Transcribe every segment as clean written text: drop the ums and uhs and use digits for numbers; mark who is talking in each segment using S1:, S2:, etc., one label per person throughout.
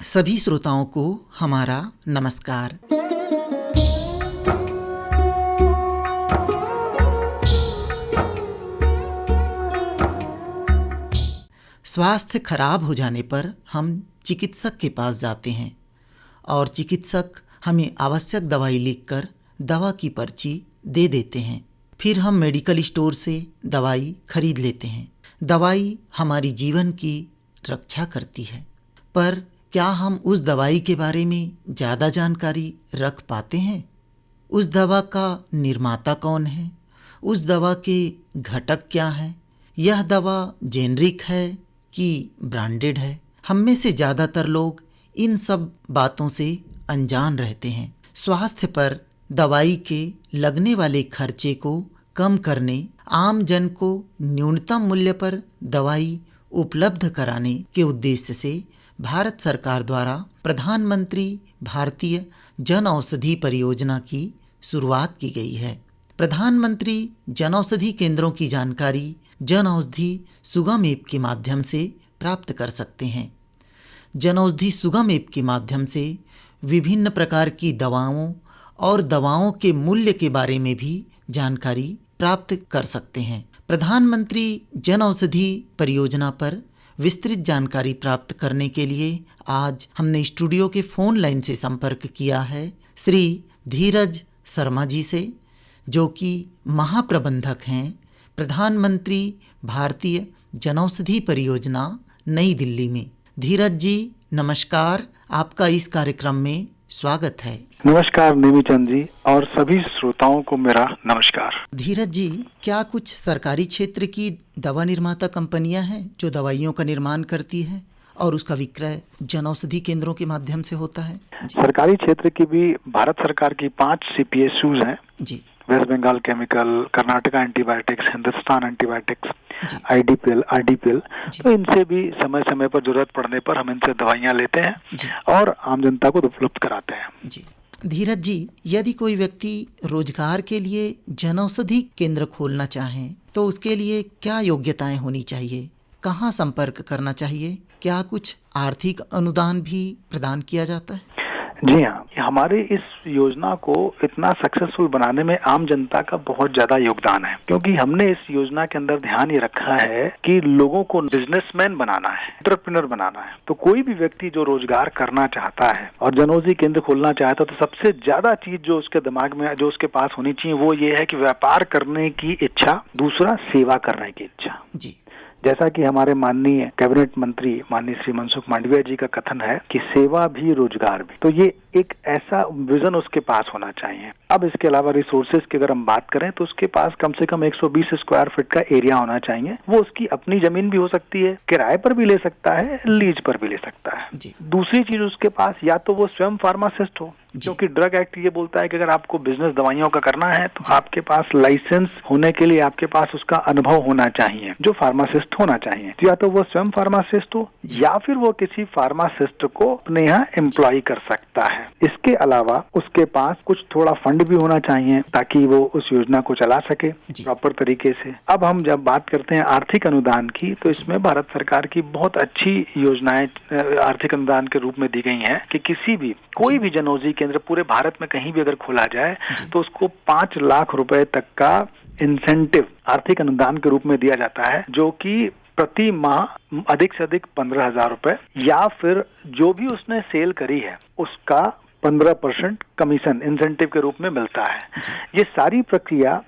S1: सभी श्रोताओं को हमारा नमस्कार। स्वास्थ्य खराब हो जाने पर हम चिकित्सक के पास जाते हैं और चिकित्सक हमें आवश्यक दवाई लिखकर दवा की पर्ची दे देते हैं। फिर हम मेडिकल स्टोर से दवाई खरीद लेते हैं। दवाई हमारी जीवन की रक्षा करती है, पर क्या हम उस दवाई के बारे में ज़्यादा जानकारी रख पाते हैं? उस दवा का निर्माता कौन है? उस दवा के घटक क्या हैं? यह दवा जेनरिक है कि ब्रांडेड है? हम में से ज़्यादातर लोग इन सब बातों से अनजान रहते हैं। स्वास्थ्य पर दवाई के लगने वाले खर्चे को कम करने, आम जन को न्यूनतम मूल्य पर दवाई उपलब्ध कराने के उद्देश्य से भारत सरकार द्वारा प्रधानमंत्री भारतीय जन औषधि परियोजना की शुरुआत की गई है। प्रधानमंत्री जन औषधि केंद्रों की जानकारी जन औषधि सुगम ऐप के माध्यम से प्राप्त कर सकते हैं। जन औषधि सुगम ऐप के माध्यम से विभिन्न प्रकार की दवाओं और दवाओं के मूल्य के बारे में भी जानकारी प्राप्त कर सकते हैं। प्रधानमंत्री जन औषधि परियोजना पर विस्तृत जानकारी प्राप्त करने के लिए आज हमने स्टूडियो के फ़ोन लाइन से संपर्क किया है श्री धीरज शर्मा जी से, जो कि महाप्रबंधक हैं प्रधानमंत्री भारतीय जनौषधि परियोजना नई दिल्ली में। धीरज जी नमस्कार, आपका इस कार्यक्रम में स्वागत है।
S2: नमस्कार नेमीचंद जी और सभी श्रोताओं को मेरा नमस्कार।
S1: धीरज जी, क्या कुछ सरकारी क्षेत्र की दवा निर्माता कंपनियां हैं जो दवाइयों का निर्माण करती हैं और उसका विक्रय जनौषधि केंद्रों के माध्यम से होता है?
S2: सरकारी क्षेत्र की भी भारत सरकार की 5 CPSUs हैं जी। West Bengal chemical, Karnataka antibiotics, Hindustan antibiotics, IDPL, RDPL। तो इनसे भी समय समय पर जरूरत पड़ने पर हम इनसे दवाइयाँ लेते हैं और आम जनता को उपलब्ध कराते हैं
S1: जी। धीरज जी, यदि कोई व्यक्ति रोजगार के लिए जनौषधि केंद्र खोलना चाहे तो उसके लिए क्या योग्यताएं होनी चाहिए? कहाँ संपर्क करना चाहिए? क्या कुछ आर्थिक अनुदान भी प्रदान किया जाता है?
S2: जी हाँ, हमारे इस योजना को इतना सक्सेसफुल बनाने में आम जनता का बहुत ज्यादा योगदान है, क्योंकि हमने इस योजना के अंदर ध्यान ये रखा है कि लोगों को बिजनेसमैन बनाना है, एंटरप्रेन्योर बनाना है। तो कोई भी व्यक्ति जो रोजगार करना चाहता है और जनौषधि केंद्र खोलना चाहता है तो सबसे ज्यादा चीज जो उसके दिमाग में, जो उसके पास होनी चाहिए वो ये है कि व्यापार करने की इच्छा, दूसरा सेवा करने की इच्छा जी। जैसा कि हमारे माननीय कैबिनेट मंत्री माननीय श्री मनसुख मांडविया जी का कथन है कि सेवा भी रोजगार भी, तो ये एक ऐसा विजन उसके पास होना चाहिए। अब इसके अलावा रिसोर्सेज की अगर हम बात करें तो उसके पास कम से कम 120 स्क्वायर फीट का एरिया होना चाहिए। वो उसकी अपनी जमीन भी हो सकती है, किराए पर भी ले सकता है, लीज पर भी ले सकता है जी। दूसरी चीज उसके पास या तो वो स्वयं फार्मासिस्ट हो, क्योंकि ड्रग एक्ट ये बोलता है कि अगर आपको बिजनेस दवाइयों का करना है तो आपके पास लाइसेंस होने के लिए आपके पास उसका अनुभव होना चाहिए, जो फार्मासिस्ट होना चाहिए। तो या तो वो स्वयं फार्मासिस्ट हो या फिर वो किसी फार्मासिस्ट को अपने यहाँ एम्प्लॉय कर सकता है। इसके अलावा उसके पास कुछ थोड़ा फंड भी होना चाहिए ताकि वो उस योजना को चला सके प्रॉपर तरीके से। अब हम जब बात करते हैं आर्थिक अनुदान की, तो इसमें भारत सरकार की बहुत अच्छी योजनाएं आर्थिक अनुदान के रूप में दी गई हैं कि किसी भी कोई भी जनौषधि केंद्र पूरे भारत में कहीं भी अगर खोला जाए तो उसको 5 लाख रुपए तक का इंसेंटिव आर्थिक अनुदान के रूप में दिया जाता है, जो कि प्रति माह अधिक से अधिक 15,000 रुपए या फिर जो भी उसने सेल करी है उसका 15% कमीशन इंसेंटिव के रूप में मिलता है। ये सारी प्रक्रिया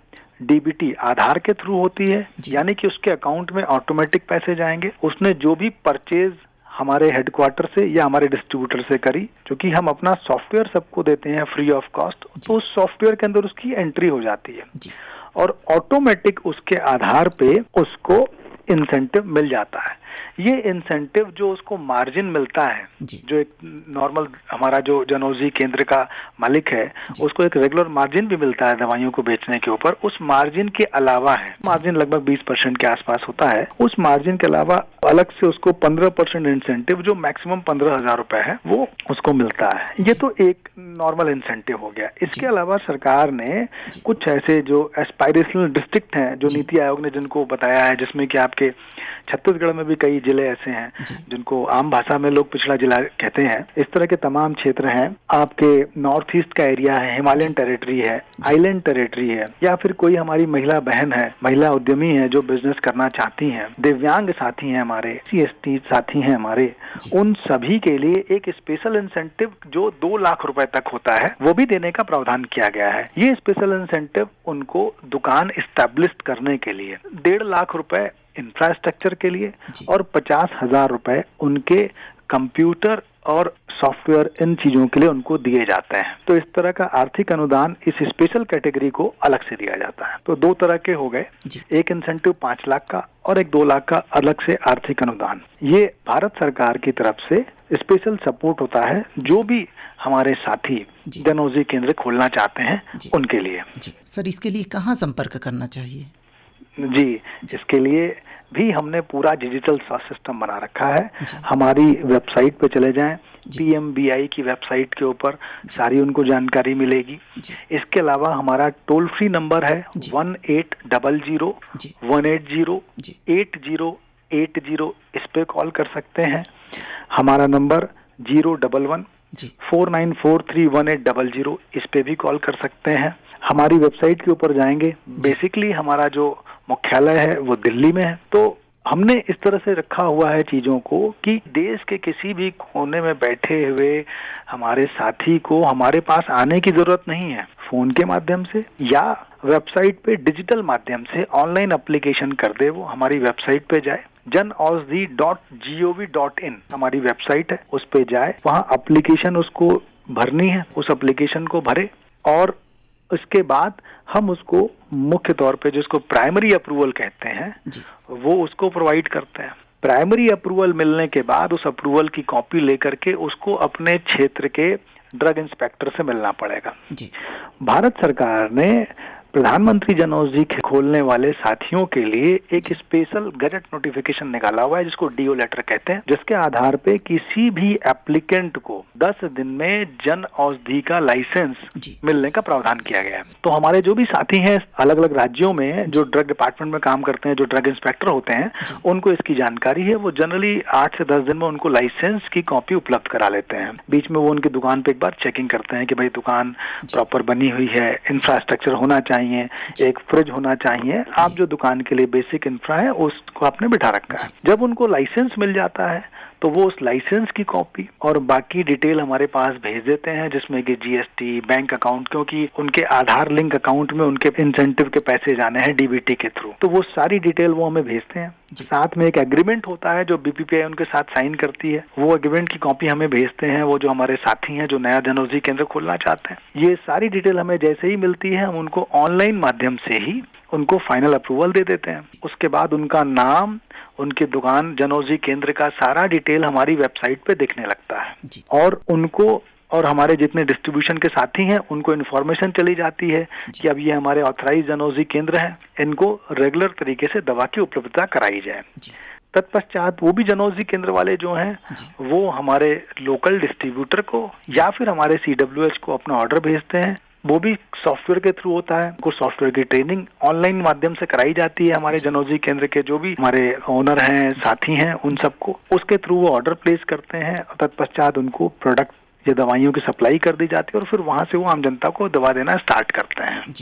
S2: DBT आधार के थ्रू होती है, यानी कि उसके अकाउंट में ऑटोमेटिक पैसे जाएंगे। उसने जो भी परचेज हमारे हेडक्वार्टर से या हमारे डिस्ट्रीब्यूटर से करी, क्योंकि हम अपना सॉफ्टवेयर सबको देते हैं फ्री ऑफ कॉस्ट, तो उस सॉफ्टवेयर के अंदर उसकी एंट्री हो जाती है और ऑटोमेटिक उसके आधार पे उसको इंसेंटिव मिल जाता है। ये इंसेंटिव जो उसको मार्जिन मिलता है, जो एक नॉर्मल हमारा जो जनौषधि केंद्र का मालिक है उसको एक रेगुलर मार्जिन भी मिलता है दवाइयों को बेचने के ऊपर, उस मार्जिन के अलावा है, मार्जिन लगभग 20% के आसपास होता है, उस मार्जिन के अलावा अलग से उसको 15% इंसेंटिव जो मैक्सिमम 15,000 रुपए है वो उसको मिलता है। ये तो एक नॉर्मल इंसेंटिव हो गया। इसके अलावा सरकार ने कुछ ऐसे जो एस्पायरेशनल डिस्ट्रिक्ट हैं जो नीति आयोग ने जिनको बताया है, जिसमें कि आपके छत्तीसगढ़ में भी कई जिले ऐसे हैं जिनको आम भाषा में लोग पिछड़ा जिला कहते हैं। इस तरह के तमाम क्षेत्र हैं। आपके नॉर्थ ईस्ट का एरिया है, हिमालयन टेरिटरी है, आइलैंड टेरिटरी है, या फिर कोई हमारी महिला बहन है, महिला उद्यमी है जो बिजनेस करना चाहती हैं, दिव्यांग साथी हैं हमारे, CST साथी हैं हमारे, उन सभी के लिए एक स्पेशल इंसेंटिव जो 2 लाख रुपए तक होता है वो भी देने का प्रावधान किया गया है। ये स्पेशल इंसेंटिव उनको दुकान इस्टेब्लिश करने के लिए, 1.5 लाख रुपए इंफ्रास्ट्रक्चर के लिए और 50,000 रुपए उनके कंप्यूटर और सॉफ्टवेयर, इन चीजों के लिए उनको दिए जाते हैं। तो इस तरह का आर्थिक अनुदान इस स्पेशल कैटेगरी को अलग से दिया जाता है। तो 2 तरह के हो गए, एक इंसेंटिव 5 लाख का और एक 2 लाख का अलग से आर्थिक अनुदान। ये भारत सरकार की तरफ से स्पेशल सपोर्ट होता है जो भी हमारे साथी जन औषधि केंद्र खोलना चाहते हैं उनके लिए।
S1: सर, इसके लिए कहाँ संपर्क करना चाहिए?
S2: जी, इसके लिए भी हमने पूरा डिजिटल सिस्टम बना रखा है। हमारी वेबसाइट पे चले जाएं, PMBI की वेबसाइट के ऊपर सारी उनको जानकारी मिलेगी। इसके अलावा हमारा टोल फ्री नंबर है 1800-180-8080, इस पे कॉल कर सकते हैं। हमारा नंबर 011-4943180, इस पे भी कॉल कर सकते हैं। हमारी वेबसाइट के ऊपर जाएंगे, बेसिकली हमारा जो मुख्यालय है वो दिल्ली में है। तो हमने इस तरह से रखा हुआ है चीजों को कि देश के किसी भी कोने में बैठे हुए हमारे साथी को हमारे पास आने की जरूरत नहीं है। फोन के माध्यम से या वेबसाइट पे डिजिटल माध्यम से ऑनलाइन एप्लीकेशन कर दे, वो हमारी वेबसाइट पे जाए, janaushadhi.gov.in हमारी वेबसाइट है, उस पे जाए, वहाँ एप्लीकेशन उसको भरनी है, उस एप्लीकेशन को भरे और उसके बाद हम उसको मुख्य तौर पे जिसको प्राइमरी अप्रूवल कहते हैं वो उसको प्रोवाइड करते हैं। प्राइमरी अप्रूवल मिलने के बाद उस अप्रूवल की कॉपी लेकर के उसको अपने क्षेत्र के ड्रग इंस्पेक्टर से मिलना पड़ेगा। भारत सरकार ने प्रधानमंत्री जन औषधि खोलने वाले साथियों के लिए एक स्पेशल गजट नोटिफिकेशन निकाला हुआ है जिसको DO लेटर कहते हैं, जिसके आधार पे किसी भी एप्लीकेंट को 10 दिन में जन औषधि का लाइसेंस मिलने का प्रावधान किया गया है। तो हमारे जो भी साथी हैं अलग अलग राज्यों में जो ड्रग डिपार्टमेंट में काम करते हैं, जो ड्रग इंस्पेक्टर होते हैं, उनको इसकी जानकारी है। वो जनरली 8 से 10 दिन में उनको लाइसेंस की कॉपी उपलब्ध करा लेते हैं। बीच में वो उनकी दुकान पे एक बार चेकिंग करते हैं कि भाई दुकान प्रॉपर बनी हुई है, इंफ्रास्ट्रक्चर होना चाहिए, एक फ्रिज होना चाहिए, आप जो दुकान के लिए बेसिक इंफ्रा है उसको आपने बिठा रखा है। जब उनको लाइसेंस मिल जाता है तो वो उस लाइसेंस की कॉपी और बाकी डिटेल हमारे पास भेज देते हैं, जिसमें कि GST, बैंक अकाउंट, क्योंकि उनके आधार लिंक अकाउंट में उनके इंसेंटिव के पैसे जाने हैं DBT के थ्रू, तो वो सारी डिटेल वो हमें भेजते हैं। साथ में एक एग्रीमेंट होता है जो BPPI उनके साथ साइन करती है, वो एग्रीमेंट की कॉपी हमें भेजते हैं वो जो हमारे साथी हैं जो नया जन औषधि केंद्र खोलना चाहते हैं। ये सारी डिटेल हमें जैसे ही मिलती है हम उनको ऑनलाइन माध्यम से ही उनको फाइनल अप्रूवल दे देते हैं। उसके बाद उनका नाम, उनकी दुकान, जन औषधि केंद्र का सारा डिटेल हमारी वेबसाइट पे दिखने लगता है और उनको और हमारे जितने डिस्ट्रीब्यूशन के साथी हैं उनको इन्फॉर्मेशन चली जाती है कि अब ये हमारे ऑथराइज जन औषधि केंद्र हैं, इनको रेगुलर तरीके से दवा की उपलब्धता कराई जाए। तत्पश्चात वो भी जन औषधि केंद्र वाले जो हैं वो हमारे लोकल डिस्ट्रीब्यूटर को या फिर हमारे CWH को अपना ऑर्डर भेजते हैं। वो भी सॉफ्टवेयर के थ्रू होता है, उनको सॉफ्टवेयर की ट्रेनिंग ऑनलाइन माध्यम से कराई जाती है हमारे जन औषधि केंद्र के जो भी हमारे ओनर हैं, साथी हैं, उन सबको उसके थ्रू वो ऑर्डर प्लेस करते हैं। तत्पश्चात उनको प्रोडक्ट या दवाइयों की सप्लाई कर दी जाती है और फिर वहां से वो आम जनता को दवा देना स्टार्ट करते हैं।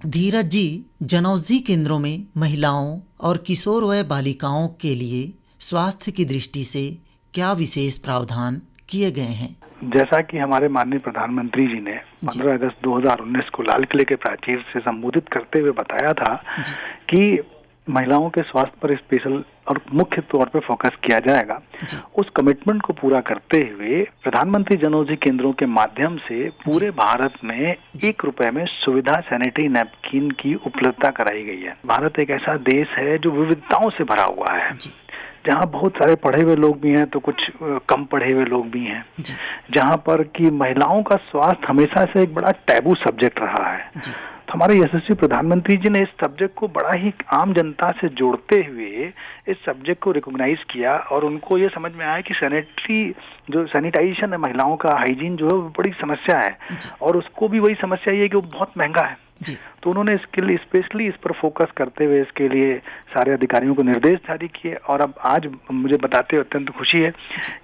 S1: धीरज जी, जन औषधि केंद्रों में महिलाओं और किशोर वय बालिकाओं के लिए स्वास्थ्य की दृष्टि से क्या विशेष प्रावधान किए गए हैं?
S2: जैसा कि हमारे माननीय प्रधानमंत्री जी ने 15 अगस्त 2019 को लाल किले के प्राचीर से संबोधित करते हुए बताया था कि महिलाओं के स्वास्थ्य पर स्पेशल और मुख्य तौर पर फोकस किया जाएगा। उस कमिटमेंट को पूरा करते हुए प्रधानमंत्री जन औषधि केंद्रों के माध्यम से पूरे भारत में 1 रुपए में सुविधा सैनिटरी नैपकिन की उपलब्धता कराई गई है। भारत एक ऐसा देश है जो विविधताओं से भरा हुआ है, जहाँ बहुत सारे पढ़े हुए लोग भी हैं तो कुछ कम पढ़े हुए लोग भी हैं, जहाँ पर कि महिलाओं का स्वास्थ्य हमेशा से एक बड़ा टैबू सब्जेक्ट रहा है। तो हमारे यशस्वी प्रधानमंत्री जी ने इस सब्जेक्ट को बड़ा ही आम जनता से जोड़ते हुए इस सब्जेक्ट को रिकॉग्नाइज किया और उनको ये समझ में आया कि सैनिटाइजेशन है, महिलाओं का हाइजीन जो है वो बड़ी समस्या है और उसको भी वही समस्या ये है कि वो बहुत महंगा है।
S1: जी।
S2: तो उन्होंने इसके लिए स्पेशली इस पर फोकस करते हुए इसके लिए सारे अधिकारियों को निर्देश जारी किए, और अब आज मुझे बताते हुए अत्यंत खुशी है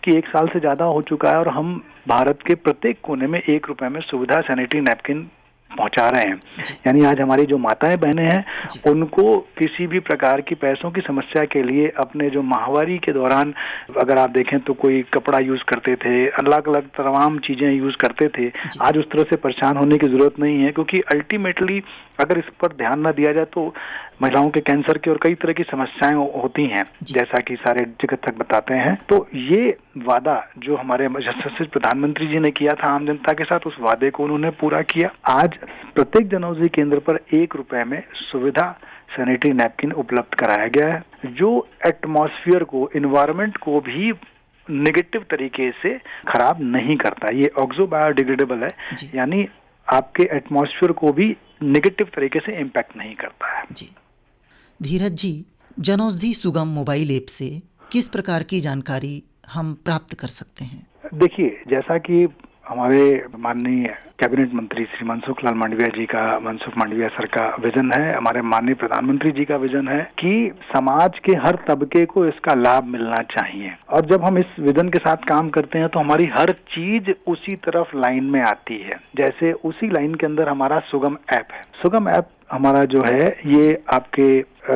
S2: कि 1 साल से ज्यादा हो चुका है और हम भारत के प्रत्येक कोने में 1 रुपए में सुविधा सैनिटरी नैपकिन पहुंचा रहे हैं। यानी आज हमारी जो माताएं बहनें हैं उनको किसी भी प्रकार की पैसों की समस्या के लिए अपने जो माहवारी के दौरान अगर आप देखें तो कोई कपड़ा यूज करते थे, अलग अलग तमाम चीजें यूज करते थे, आज उस तरह से परेशान होने की जरूरत नहीं है, क्योंकि अल्टीमेटली अगर इस पर ध्यान न दिया जाए तो महिलाओं के कैंसर की और कई तरह की समस्याएं होती हैं, जैसा कि सारे चिकित्सक बताते हैं। तो ये वादा जो हमारे यशस्वी प्रधानमंत्री जी ने किया था आम जनता के साथ, उस वादे को उन्होंने पूरा किया। आज प्रत्येक जनऔषधि केंद्र पर 1 रुपए में सुविधा सैनिटरी नैपकिन उपलब्ध कराया गया है, जो एटमॉस्फेयर को, इन्वायरमेंट को भी नेगेटिव तरीके से खराब नहीं करता। ये ऑक्सो बायोडिग्रेडेबल है, यानी आपके एटमॉस्फेयर को भी नेगेटिव तरीके से इम्पैक्ट नहीं करता है।
S1: जी। धीरज जी, जनऔषधि सुगम मोबाइल ऐप से किस प्रकार की जानकारी हम प्राप्त कर सकते हैं?
S2: देखिए, जैसा कि हमारे माननीय कैबिनेट मंत्री श्री मनसुख लाल मांडविया सर का विजन है, हमारे माननीय प्रधानमंत्री जी का विजन है कि समाज के हर तबके को इसका लाभ मिलना चाहिए, और जब हम इस विजन के साथ काम करते हैं तो हमारी हर चीज उसी तरफ लाइन में आती है। जैसे उसी लाइन के अंदर हमारा सुगम ऐप है। सुगम ऐप हमारा जो है ये आपके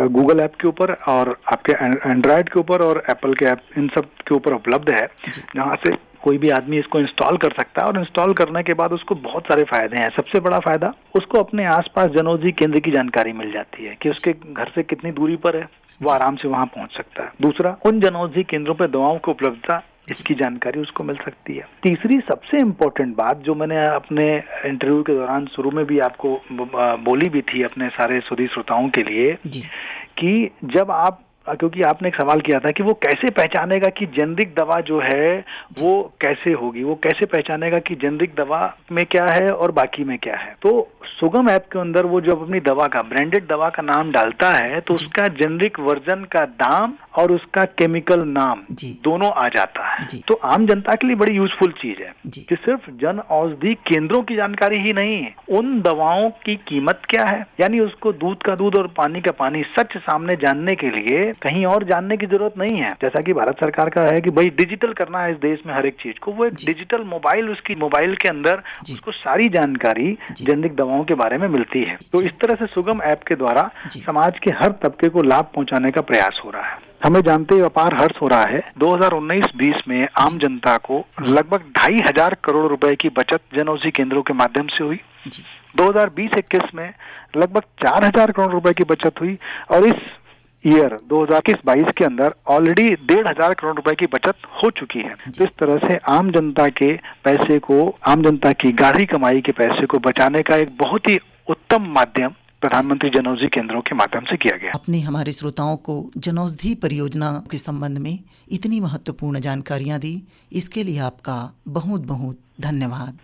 S2: गूगल ऐप के ऊपर और आपके एंड्रॉयड के ऊपर और एप्पल के ऐप, इन सब के ऊपर उपलब्ध है, जहाँ से कोई भी आदमी इसको इंस्टॉल कर सकता है, और इंस्टॉल करने के बाद उसको बहुत सारे फायदे हैं। सबसे बड़ा फायदा, उसको अपने आसपास जनऔषधि केंद्र की जानकारी मिल जाती है कि उसके घर से कितनी दूरी पर है, वो आराम से वहां पहुंच सकता है। दूसरा, उन जनऔषधि केंद्रों पर दवाओं की उपलब्धता, इसकी जानकारी उसको मिल सकती है। तीसरी सबसे इम्पोर्टेंट बात जो मैंने अपने इंटरव्यू के दौरान शुरू में भी आपको बोली भी थी अपने सारे सुधी श्रोताओं के लिए, कि जब आप, क्योंकि आपने एक सवाल किया था कि वो कैसे पहचानेगा कि जेनरिक दवा जो है वो कैसे होगी, वो कैसे पहचानेगा कि जेनरिक दवा में क्या है और बाकी में क्या है। तो सुगम ऐप के अंदर वो जब अपनी दवा का, ब्रांडेड दवा का नाम डालता है तो उसका जेनरिक वर्जन का दाम और उसका केमिकल नाम दोनों आ जाता है। तो आम जनता के लिए बड़ी यूजफुल चीज है कि सिर्फ जन औषधि केंद्रों की जानकारी ही नहीं है, उन दवाओं की कीमत क्या है, यानी उसको दूध का दूध और पानी का पानी सच सामने जानने के लिए कहीं और जानने की जरूरत नहीं है। जैसा कि भारत सरकार का है कि भाई डिजिटल करना है इस देश में हर एक चीज को, वो एक डिजिटल मोबाइल, उसकी मोबाइल के अंदर उसको सारी जानकारी जेनरिक दवाओं के बारे में मिलती है। तो इस तरह से सुगम ऐप के द्वारा समाज के हर तबके को लाभ पहुंचाने का प्रयास हो रहा है। हमें जानते ही अपार हर्ष हो रहा है, 2019-20 में आम जनता को लगभग 2,500 करोड़ रुपए की बचत जनऔषधि केंद्रों के माध्यम से हुई। 2020-21 में लगभग 4,000 करोड़ रुपए की बचत हुई, और इस ईयर 2021-22 के अंदर ऑलरेडी 1,500 करोड़ रुपए की बचत हो चुकी है। तो इस तरह से आम जनता के पैसे को, आम जनता की गाढ़ी कमाई के पैसे को बचाने का एक बहुत ही उत्तम माध्यम प्रधानमंत्री जनऔषधि केंद्रों के माध्यम से किया गया।
S1: आपने हमारे श्रोताओं को जनऔषधि परियोजना के संबंध में इतनी महत्वपूर्ण जानकारियां दी, इसके लिए आपका बहुत बहुत धन्यवाद।